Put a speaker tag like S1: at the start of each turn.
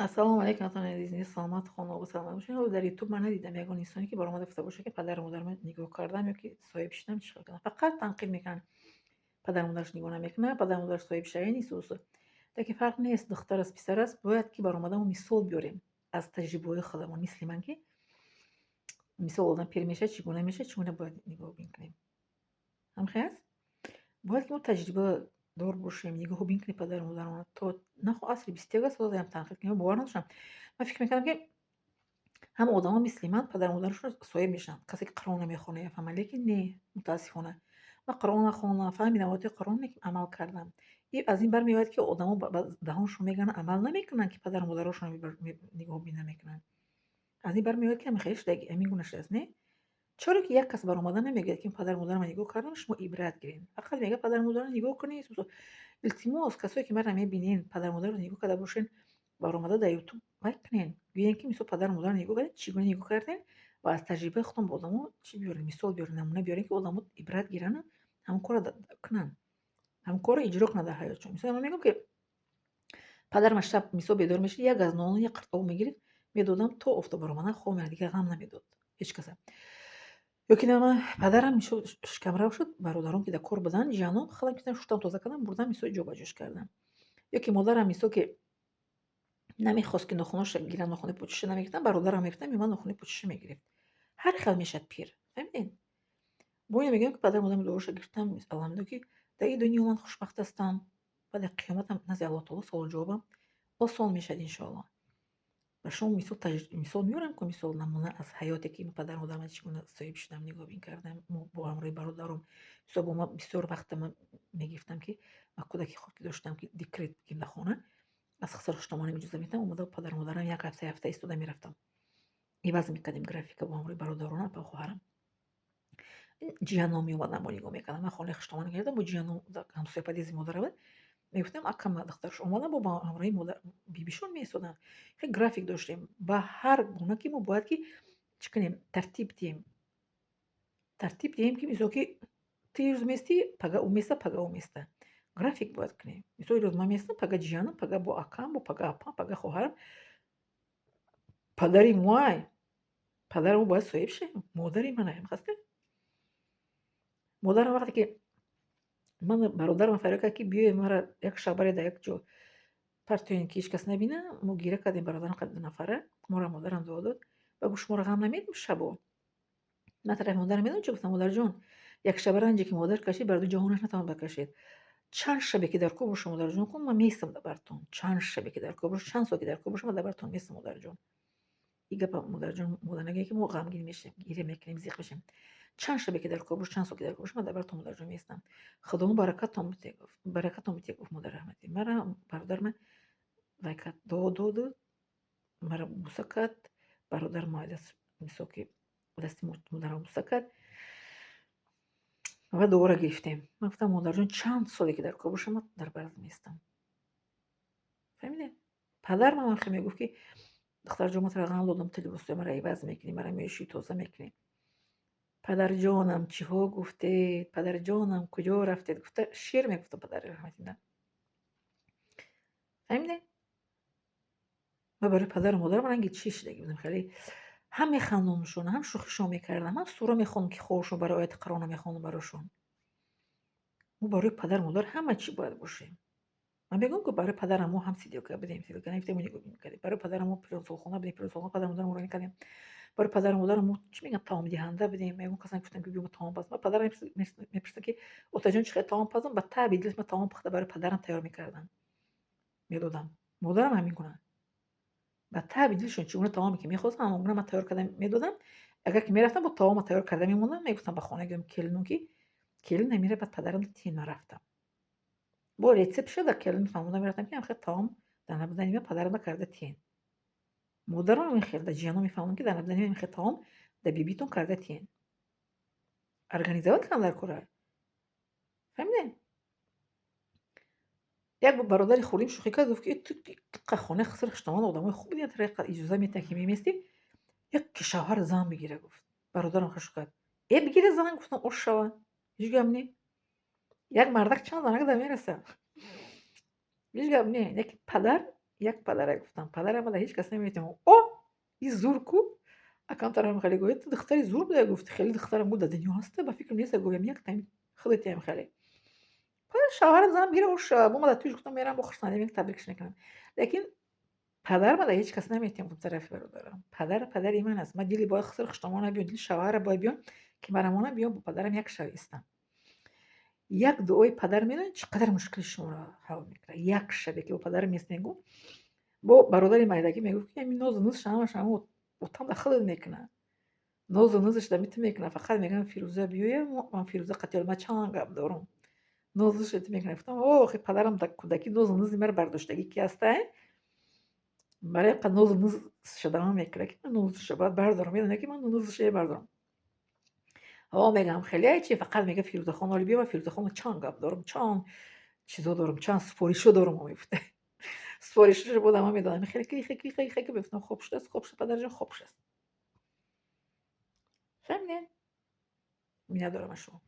S1: السلام علیکم دوستان عزیز، سلامت خانم و سلامت باشین. رو در یوتیوب من ندیدم یگان اینسانی که برام گفته باشه که پدر و مادرم نگاه کردم یا که صاحب شدم چیکار کنم. فقط تنقید میکنن، پدر و مادرش نگاه نمیکنه، پدر و مادرش صاحب شده نیست. در که فرق نیست، دختر است پسر است، باید که برام آدمو مثال بیاریم از تجربه خودمون. مثل من که مثال آدم پیر میشه چگونه میشه، چگونه باید نگاه بکنیم. هم خیلی باید که ما تجربه دار باشیم، نگاه بکنیم پدر و مادرمون. تو نخو اصل 21 سال هم تنقید کنیم باور نداشتم. من فکر میکردم که همه آدما مثل من پدر و مادرشون صاحب میشن. کسی که قرآن نمیخونه یفهمه، لیکن نه، متاسفانه من قرآن نخوندم، فهمیدم وقتی قرآن عمل کردم. از این برمیاد که آدما به دهانشون میگن عمل نمیکنن که پدر و مادرشون نگاه بی نمیکنن. از این برمیاد که خیلیش دیگه همین گونه است. نه چرا که یک کس بر اومدن نمیگه که پدر و مادر من نگاه کردن شما عبرت گیرین، فقط میگه پدر و مادر نگاه کنید. التماس کسایی که مرا میبینین پدر و مادر رو نگاه کرده باشین، برآمده در یوتیوب بکنین گویین که مثل پدر و مادر نگاه کردین، چگونه نگاه کردین و از تجربه خودتون به آدما چی بیارین، مثال بیارین، نمونه بیارین که آدما عبرت گیرن، همون کار کنن، همون کار اجرا کنن در حیاتشون. مثلا من میگم که پدرم شب مثلا بیدار میشه، یک از نان یک قرطه میگرفت میدادم تا افته برآمدن خواب دیگه غم نمیداد هیچ کس. یکی نما پدرم میشد شکمرا شد، برادرام که در کار بودن جانم خودم که شدم تازه کردم بردم مثلا جا جوش کردم. یکی مادرم مثلا که نمیخواست که ناخناش گیرن، ناخن پوچش نمیگرفتن، برادرم میگفتن میمن ناخن پوچش میگرفت. هر خیل میشد پیر، فهمیدین؟ با این میگم که پدر مادرم دوش گرفتم الحمدلله که در این دنیا من خوشبخت هستم و در قیامتم نزد الله تعالی سوال جوابم آسان میشد ان. و شما مثال میارم که مثال نمونه از حیاتی که پدر مادرم چگونه صاحب شدم نگاه کردم با همراه برادرم. مثلا با ما بسیار وقت من میگفتم که من کودکی خود که داشتم که دیکریت که در خانه از خسارش اجتماعی اجازه میدم اومده پدر مادرم یک هفته ایستاده میرفتم عوض میکردیم گرافیک با همراه برادرانم با خواهرم. جیانا می اومدن با نگاه میکردم، من خانه خشتمان کردم با جیانا همسایه پدیز مادرم میگفتم اکم دخترش اومدن با همراه مادر بیبیشون میایستادن. خیلی گرافیک داشتیم با هر گونه که ما باید که چی کنیم ترتیب دیم که مثلا که تی روز میستی پگا اومیسته گرافیک باید کنیم. مثلا روز ما میستم پگا جیانم پگا با اکم با پگا اپا پگا خواهرم پدری موای پدرمو باید صاحب شه. مادری من میخواسته مادرم وقتی که من برادرم فرار کرد که بیای مرا یک شبری در یک جا پرتوین که هیچ کس نبینه، ما گیره کردیم برادرم قد 2 نفره ما را مادرم دعا داد و گوش ما را غم نمید شبو. من طرف مادرم میدونم چه گفتم، مادر جان یک شب رنجی که مادر کشید بر دو جهانش نتوان بکشید. چند شبی که در کوه باشم مادر جان کن من میستم در برتون، چند شبی که در کوه باشم، چند سال که در کوه باشم در برتون میستم مادر جان. این گپ مادر جان مادر نگه که ما غمگین میشیم گیره میکنیم زیق بشیم. چند شبی که در کوه باشم، چند سال که در کوه باشم در برتون مادر جان میستم. خدا برکتتون بده گفت، برکتتون بده گفت مادر رحمتی. مرا برادرم وکت دو مرا بوسه کرد، برادر ما دست مساکی دست مادرم بوسه کرد و دوباره گرفتیم. من گفتم مادر جان چند سالی که در کوه باشم در برات میستم. فهمیدین؟ پدر من خیلی میگفت که دختر جان ما غم دادم تو لباس مرا عوض میکنی، مرا میشی تازه میکنی. پدر جانم چیها گفته، پدر جانم کجا رفته، گفته شعر میگفت پدر رحمتی نه. فهمیدین؟ من برای پدر و مادرم رنگ چیش دیگه بودم خیلی هم میخندومشون، هم شوخیشون میکردم، هم سورا میخوندم که خودشون برای آیت قرآن میخوندم براشون. ما برای پدر و مادر همه چی باید باشیم. من میگم که برای پدرم ما هم سیدیوکا بدیم، سیدیوکا نمیتونیم نگاه میکردیم. برای پدرم ما پرنسالخونه بدیم، پرنسالخونه پدر مادرم رو نکردیم. برای پدر مادرم ما چی میگن تمام دهنده بدیم. میگم کسان گفتم که بیام تمام پز. ما پدرم میپرسه که اوتا جان چه تمام پزم با تعبیر دلش ما تمام پخته برای پدرم تیار میکردم میدادم. مادرم همین کنه با تعبیر دلشون چگونه تمامی که میخواستم همون من تیار کردم میدادم. اگر که میرفتم با تمام تیار کردم میموندم میگفتم به خانه گم کلینو که کلین نمیره بعد پدرم تین رفتم با ریسپت شده کلین فهمیدم میرفتم که خیلی تمام در نبودن پدرم کرده تین. مادرم میخیل در جیانا میفهمون که در نبودن میخیل تمام در بیبیتون کرده تین ارگانیزovat کنم در کره. فهمیدین؟ یک برادری خوریم شوخی کرد گفت که تو خانه خسر خشتمان آدمای خوبی دیگه طریق اجازه میتن که میمیستی یک شوهر زن بگیره. گفت برادرم خشک کرد ای بگیره زن. گفتم اوش شوا هیچ گم نی یک مردک چند زنگ در میرسه هیچ گم نی. یک پدر یک پدر گفتم پدرم در هیچ کس نمیتونه او این زور کو اکام طرفم خیلی گوید تو دختری زور بوده گفتی خیلی دخترم بود در دنیا هسته با فکر نیست گویم یک تایم خودت هم خیلی شوهرم زنم میره اون با ما در توش گفتم میرم با خرسنده یک تبریکش نکنم لیکن پدر ما در هیچ کس نمیتونم طرف برادرم پدر من است من دیلی باید خسر خشتمانه بیان دیل شوهر باید بیان که برامونه بیان با پدرم یک شب استم یک دعای پدر میدونید چقدر مشکل شما را حل میکنه یک شبی که با پدر میست میگو با برادر مایدگی میگو که این ناز و نوز شما اتام داخل میکنه ناز و نوزش در میت میکنه فقط میگم فیروزه بیویه من فیروزه قتل ما چند گپ دارم نازش میکنه گفتم اوه خیلی پدرم در کودکی ناز و نوزی مرا برداشتگی کی هسته برای قد ناز و نوز شدم میکنه که من نوزش باید بردارم میدونه که من نوزش بردارم میگم خیلی چی فقط میگه فیروزه خان ولی بیا فیروزه خان چند گپ دارم چند چیزا دارم چند سفارشو دارم میفته سفارشش بودم میدادم خیلی بفتم خوب شد پدر جان خوب شد فهمیدین میادارم شما